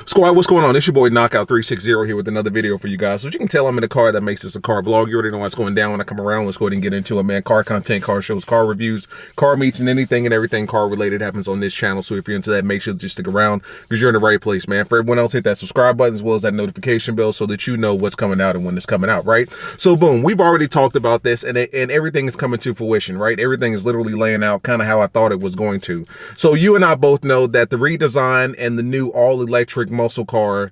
Squad, what's going on? It's your boy Knockout360 here with another video for you guys. So as you can tell, I'm in a car that makes this a car vlog. You already know what's going down when I come around. Let's go ahead and get into it, man. Car content, car shows, car reviews, car meets, and anything and everything car related happens on this channel. So if you're into that, make sure to just stick around because you're in the right place, man. For everyone else, hit that subscribe button as well as that notification bell so that you know what's coming out and when it's coming out, right? So boom, we've already talked about this and everything is coming to fruition, right? Everything is literally laying out kind of how I thought it was going to. So you and I both know that the redesign and the new all-electric muscle car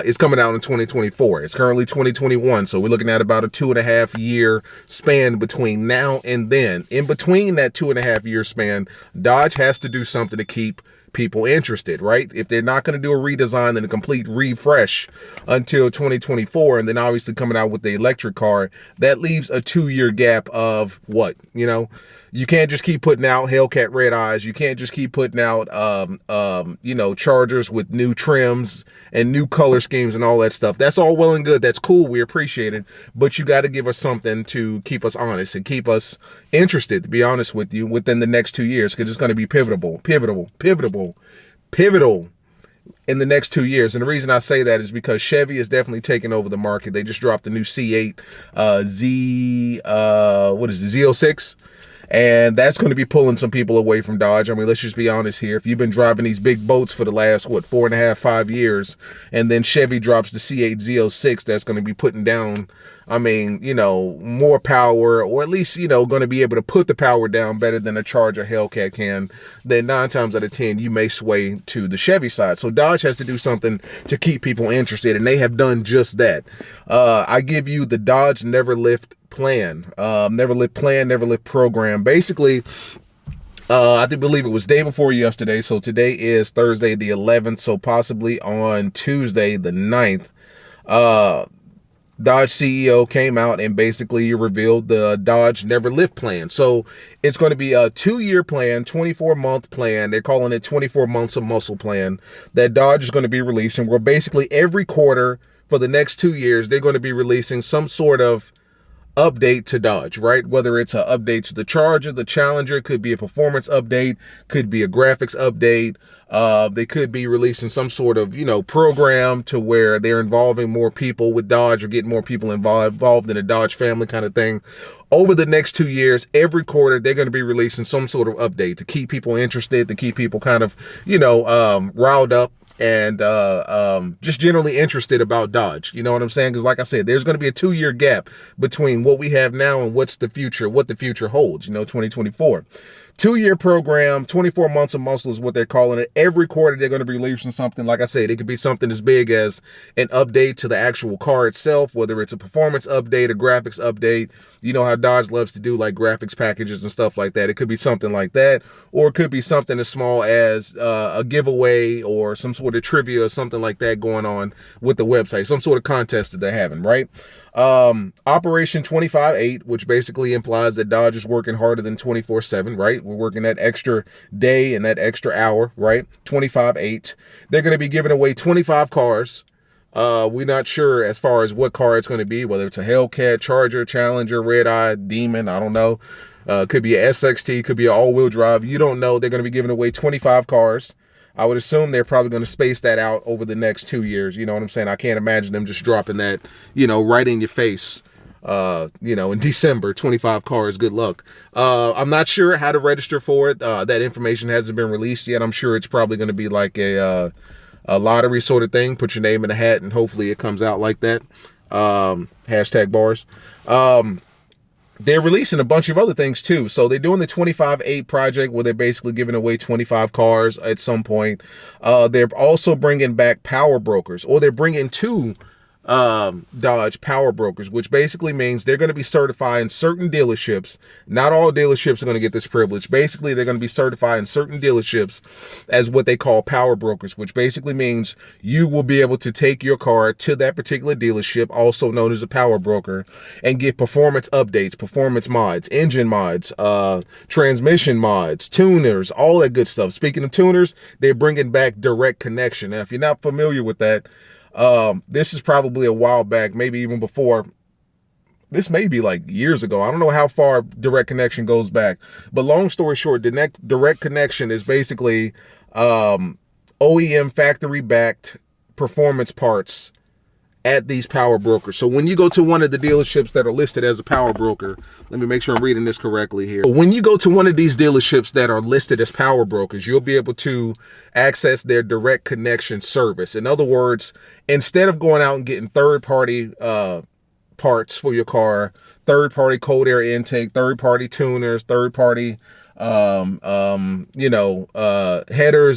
is coming out in 2024. It's currently 2021, so we're looking at about a 2.5 year span between now and then. In between that 2.5 year span, Dodge has to do something to keep people interested, right? If they're not going to do a redesign and a complete refresh until 2024, and then obviously coming out with the electric car, that leaves a 2-year gap of what, you know? You can't just keep putting out Hellcat red eyes. You can't just keep putting out, you know, Chargers with new trims and new color schemes and all that stuff. That's all well and good. That's cool. We appreciate it. But you got to give us something to keep us honest and keep us interested, to be honest with you, within the next 2 years, because it's going to be pivotal in the next 2 years. And the reason I say that is because Chevy is definitely taking over the market. They just dropped the new C8 Z06. And that's going to be pulling some people away from Dodge. I mean, let's just be honest here. If you've been driving these big boats for the last, what, 4.5, 5 years, and then Chevy drops the C8 Z06, that's going to be putting down, I mean, you know, more power, or at least, you know, going to be able to put the power down better than a Charger Hellcat can, then 9 times out of 10, you may sway to the Chevy side. So Dodge has to do something to keep people interested, and they have done just that. I give you the Dodge Never Lift plan, Never Lift program. Basically, I believe it was day before yesterday, so today is Thursday the 11th, so possibly on Tuesday the 9th, Dodge CEO came out and basically revealed the Dodge Never Lift plan. So it's going to be a 2-year plan, 24-month plan. They're calling it 24 months of muscle plan that Dodge is going to be releasing, where basically every quarter for the next 2 years, they're going to be releasing some sort of update to Dodge, right? Whether it's an update to the Charger, the Challenger, could be a performance update, could be a graphics update. They could be releasing some sort of, you know, program to where they're involving more people with Dodge or getting more people involved in the Dodge family kind of thing. Over the next 2 years, every quarter, they're going to be releasing some sort of update to keep people interested, to keep people kind of, you know, riled up and just generally interested about Dodge. You know what I'm saying? Because like I said, there's going to be a 2-year gap between what we have now and what the future holds, you know, 2024. 2-year program, 24 months of muscle is what they're calling it. Every quarter, they're going to be releasing something. Like I said, it could be something as big as an update to the actual car itself, whether it's a performance update, a graphics update. You know how Dodge loves to do like graphics packages and stuff like that. It could be something like that, or it could be something as small as a giveaway or some sort of trivia or something like that going on with the website, some sort of contest that they're having, right? Operation 25/8, which basically implies that Dodge is working harder than 24/7, right? We're working that extra day and that extra hour, right? 25/8. They're going to be giving away 25 cars. We're not sure as far as what car it's going to be, whether it's a Hellcat, Charger, Challenger, Red Eye, Demon, I don't know. Could be a SXT, could be an all-wheel drive. You don't know. They're going to be giving away 25 cars. I would assume they're probably going to space that out over the next 2 years. You know what I'm saying? I can't imagine them just dropping that, you know, right in your face, you know, in December, 25 cars, good luck. I'm not sure how to register for it. That information hasn't been released yet. I'm sure it's probably going to be like a lottery sort of thing. Put your name in a hat and hopefully it comes out like that. Hashtag bars. They're releasing a bunch of other things too. So they're doing the 25/8 project where they're basically giving away 25 cars at some point. They're also bringing back power brokers, or they're bringing 2 Dodge power brokers, which basically means they're going to be certifying certain dealerships. Not all dealerships are going to get this privilege. Basically, they're going to be certifying certain dealerships as what they call power brokers, which basically means you will be able to take your car to that particular dealership, also known as a power broker, and get performance updates, performance mods, engine mods, transmission mods, tuners, all that good stuff. Speaking of tuners, they're bringing back direct connection. Now, if you're not familiar with that, this is probably a while back, maybe even before. This may be like years ago. I don't know how far direct connection goes back, but long story short, direct connection is basically OEM factory backed performance parts at these power brokers. So when you go to one of the dealerships that are listed as a power broker, let me make sure I'm reading this correctly here. When you go to one of these dealerships that are listed as power brokers, you'll be able to access their direct connection service. In other words, instead of going out and getting third-party parts for your car, third-party cold air intake, third-party tuners, third-party headers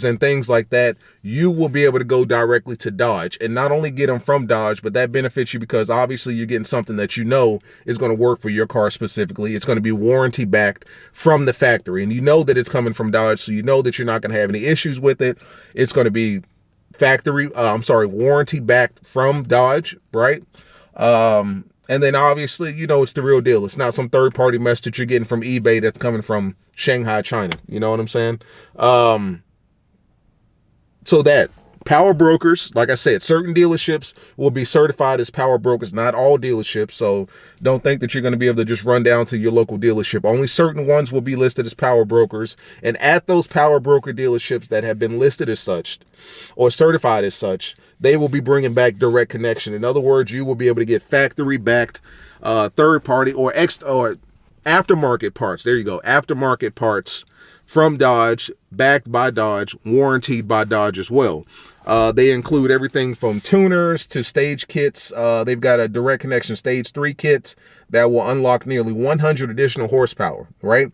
and things like that, you will be able to go directly to Dodge and not only get them from Dodge, but that benefits you because obviously you're getting something that you know is going to work for your car specifically. It's going to be warranty backed from the factory, and you know that it's coming from Dodge, so you know that you're not going to have any issues with it. It's going to be warranty backed from Dodge, right? And then obviously, you know, it's the real deal. It's not some third-party mess that you're getting from eBay that's coming from Shanghai, China. You know what I'm saying? So that power brokers, like I said, certain dealerships will be certified as power brokers, not all dealerships. So don't think that you're going to be able to just run down to your local dealership. Only certain ones will be listed as power brokers. And at those power broker dealerships that have been listed as such or certified as such, they will be bringing back direct connection. In other words, you will be able to get factory-backed third-party or aftermarket parts. There you go, aftermarket parts from Dodge, backed by Dodge, warranted by Dodge as well. They include everything from tuners to stage kits. They've got a direct connection stage 3 kit that will unlock nearly 100 additional horsepower, right?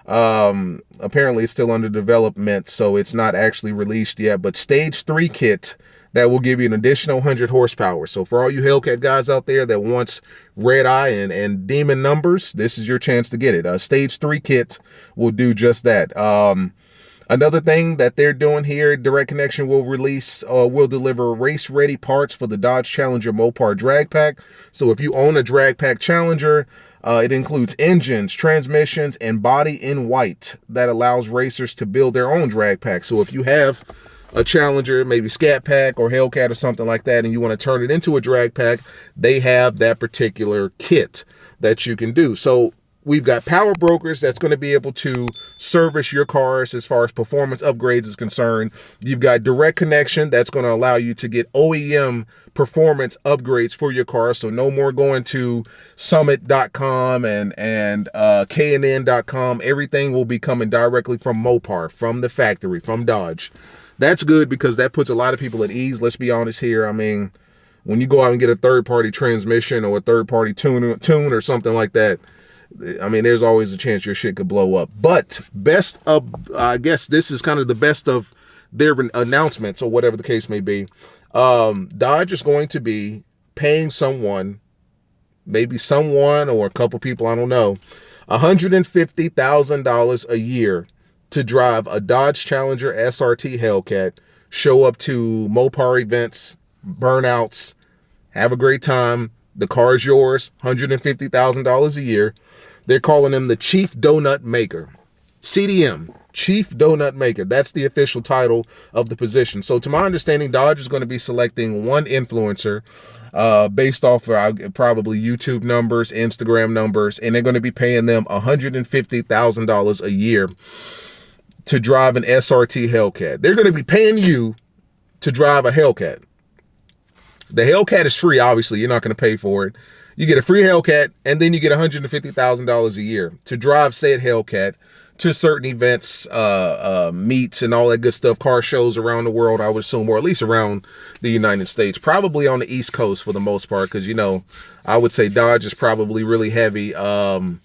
Apparently it's still under development, so it's not actually released yet, but stage 3 kit that will give you an additional 100 horsepower. So for all you Hellcat guys out there that wants red eye and demon numbers, this is your chance to get it. A stage 3 kit will do just that. Another thing that they're doing here, Direct Connection will deliver race-ready parts for the Dodge Challenger Mopar drag pack. So if you own a drag pack Challenger, it includes engines, transmissions, and body in white that allows racers to build their own drag pack. So if you have a Challenger, maybe Scat Pack or Hellcat or something like that, and you want to turn it into a drag pack, they have that particular kit that you can do. So we've got power brokers that's going to be able to service your cars as far as performance upgrades is concerned. You've got direct connection that's going to allow you to get OEM performance upgrades for your car. So no more going to summit.com and KNN.com. Everything will be coming directly from Mopar, from the factory, from Dodge. That's good because that puts a lot of people at ease. Let's be honest here. I mean, when you go out and get a third-party transmission or a third-party tune or something like that, I mean, there's always a chance your shit could blow up. But I guess this is kind of the best of their announcements or whatever the case may be. Dodge is going to be paying someone, maybe someone or a couple people, I don't know, $150,000 a year to drive a Dodge Challenger SRT HELLCAT, show up to Mopar events, burnouts, have a great time. The car is yours, $150,000 a year. They're calling him the Chief Donut Maker. CDM, Chief Donut Maker. That's the official title of the position. So to my understanding, Dodge is going to be selecting one influencer based off of probably YouTube numbers, Instagram numbers, and they're going to be paying them $150,000 a year to drive an SRT HELLCAT. They're going to be paying you to drive a HELLCAT. The HELLCAT is free, obviously. You're not going to pay for it. You get a free HELLCAT, and then you get $150,000 a year to drive said HELLCAT to certain events, meets, and all that good stuff, car shows around the world, I would assume, or at least around the United States, probably on the East Coast for the most part, because, you know, I would say Dodge is probably really heavy, kind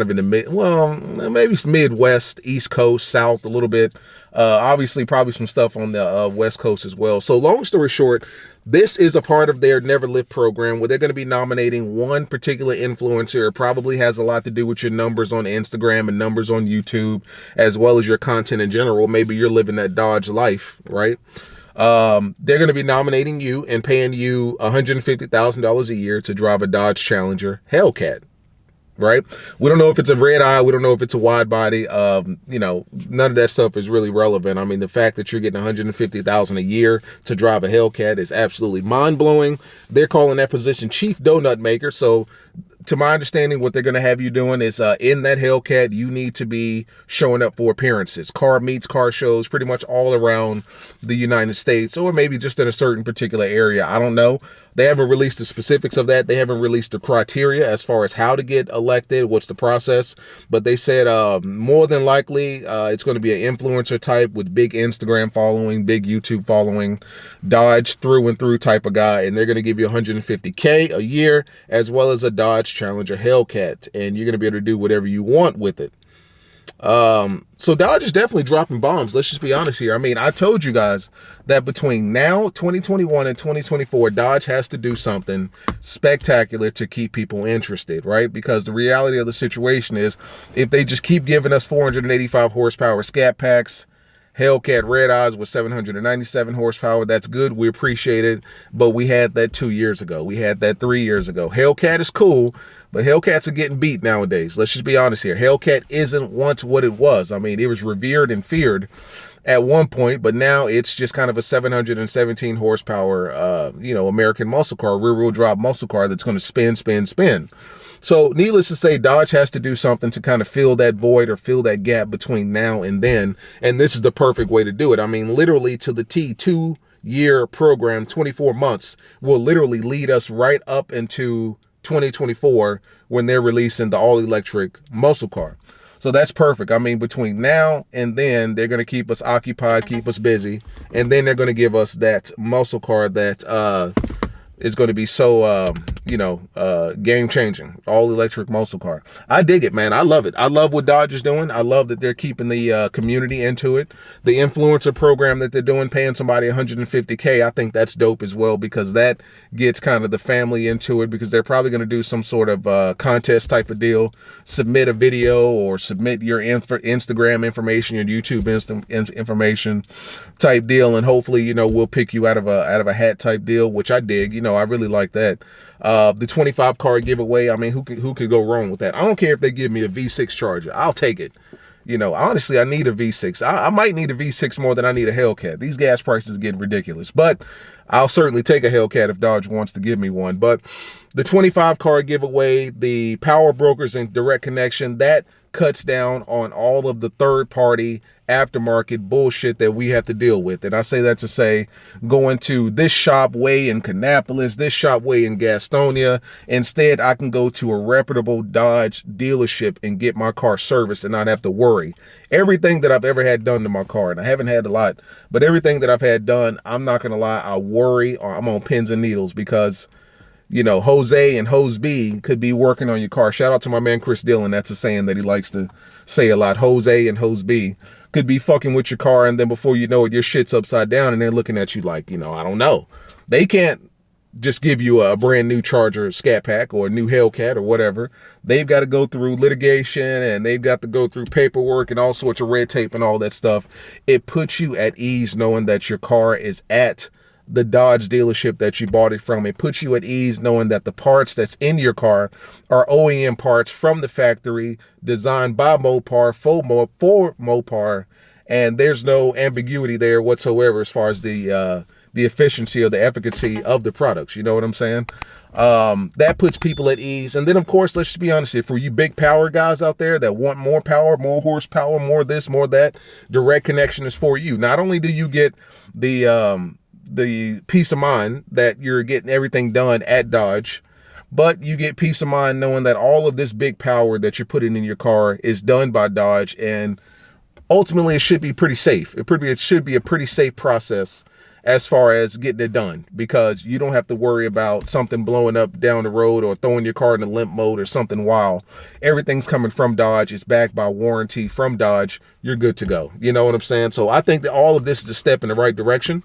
of in the maybe Midwest, East Coast, South a little bit. Obviously, probably some stuff on the West Coast as well. So long story short, this is a part of their Never Lift program where they're going to be nominating one particular influencer. It probably has a lot to do with your numbers on Instagram and numbers on YouTube, as well as your content in general. Maybe you're living that Dodge life, right? They're going to be nominating you and paying you $150,000 a year to drive a Dodge Challenger HELLCAT. Right? We don't know if it's a red eye. We don't know if it's a wide body. You know, none of that stuff is really relevant. I mean, the fact that you're getting $150,000 a year to drive a HELLCAT is absolutely mind-blowing. They're calling that position Chief Donut Maker. So to my understanding, what they're going to have you doing is in that Hellcat, you need to be showing up for appearances, car meets, car shows, pretty much all around the United States, or maybe just in a certain particular area. I don't know. They haven't released the specifics of that. They haven't released the criteria as far as how to get elected, what's the process. But they said more than likely it's going to be an influencer type with big Instagram following, big YouTube following, Dodge through and through type of guy. And they're going to give you $150K a year, as well as a Dodge Challenger HELLCAT. And you're going to be able to do whatever you want with it. So Dodge is definitely dropping bombs. Let's just be honest here. I mean, I told you guys that between now, 2021 and 2024, Dodge has to do something spectacular to keep people interested, right? Because the reality of the situation is, if they just keep giving us 485 horsepower scat packs, Hellcat Red Eyes with 797 horsepower, that's good. We appreciate it. But we had that 2 years ago. We had that 3 years ago. Hellcat is cool, but Hellcats are getting beat nowadays. Let's just be honest here. Hellcat isn't once what it was. I mean, it was revered and feared at one point, but now it's just kind of a 717 horsepower, American muscle car, rear-wheel drive muscle car that's going to spin, spin, spin. So needless to say, Dodge has to do something to kind of fill that void or fill that gap between now and then. And this is the perfect way to do it. I mean, literally to the T, 2-year program, 24 months will literally lead us right up into 2024 when they're releasing the all-electric muscle car. So that's perfect. I mean, between now and then, they're going to keep us occupied, keep us busy, and then they're going to give us that muscle car that is going to be so, game-changing. All-electric muscle car. I dig it, man. I love it. I love what Dodge is doing. I love that they're keeping the community into it. The influencer program that they're doing, paying somebody $150K, I think that's dope as well, because that gets kind of the family into it, because they're probably going to do some sort of contest type of deal. Submit a video or submit your Instagram information, your YouTube information type deal, and hopefully, we'll pick you out of a hat type deal, which I dig. I really like that. The 25 car giveaway, I mean, who could go wrong with that? I don't care if they give me a V6 Charger. I'll take it. Honestly, I need a V6. I might need a V6 more than I need a Hellcat. These gas prices are getting ridiculous, but I'll certainly take a Hellcat if Dodge wants to give me one. But the 25 car giveaway, the power brokers and direct connection, that cuts down on all of the third-party aftermarket bullshit that we have to deal with. And I say that to say, going to this shop way in Kannapolis, this shop way in Gastonia, instead I can go to a reputable Dodge dealership and get my car serviced and not have to worry. Everything that I've ever had done to my car, and I haven't had a lot, but everything that I've had done, I'm not going to lie, I worry, or I'm on pins and needles, because Jose and Hose B could be working on your car. Shout out to my man Chris Dillon. That's a saying that he likes to say a lot. Jose and Hose B could be fucking with your car, and then before you know it, your shit's upside down, and they're looking at you like, I don't know. They can't just give you a brand new Charger scat pack or a new Hellcat or whatever. They've got to go through litigation, and they've got to go through paperwork and all sorts of red tape and all that stuff. It puts you at ease knowing that your car is at the Dodge dealership that you bought it from. It puts you at ease knowing that the parts that's in your car are OEM parts from the factory, designed by Mopar, for Mopar, and there's no ambiguity there whatsoever as far as the efficiency or the efficacy of the products. You know what I'm saying? That puts people at ease. And then, of course, let's just be honest here, for you big power guys out there that want more power, more horsepower, more this, more that, direct connection is for you. Not only do you get the peace of mind that you're getting everything done at Dodge, but you get peace of mind knowing that all of this big power that you're putting in your car is done by Dodge, and ultimately it should be pretty safe. It should be a pretty safe process as far as getting it done, because you don't have to worry about something blowing up down the road or throwing your car in a limp mode or something wild. Everything's coming from Dodge. It's backed by warranty from Dodge. You're good to go. You know what I'm saying? So I think that all of this is a step in the right direction.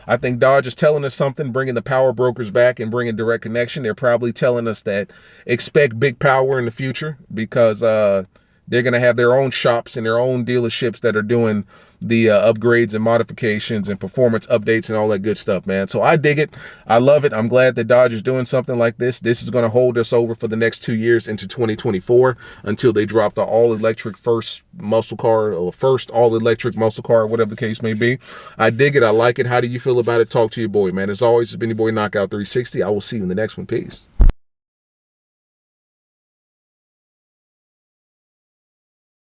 I think Dodge is telling us something, bringing the power brokers back and bringing direct connection. They're probably telling us that expect big power in the future, because they're going to have their own shops and their own dealerships that are doing the upgrades and modifications and performance updates and all that good stuff, man. So I dig it. I love it. I'm glad that Dodge is doing something like this. This is going to hold us over for the next 2 years into 2024 until they drop the all-electric first muscle car, or first all-electric muscle car, whatever the case may be. I dig it. I like it. How do you feel about it? Talk to your boy, man. As always, it's been your boy Knockout 360. I will see you in the next one. Peace.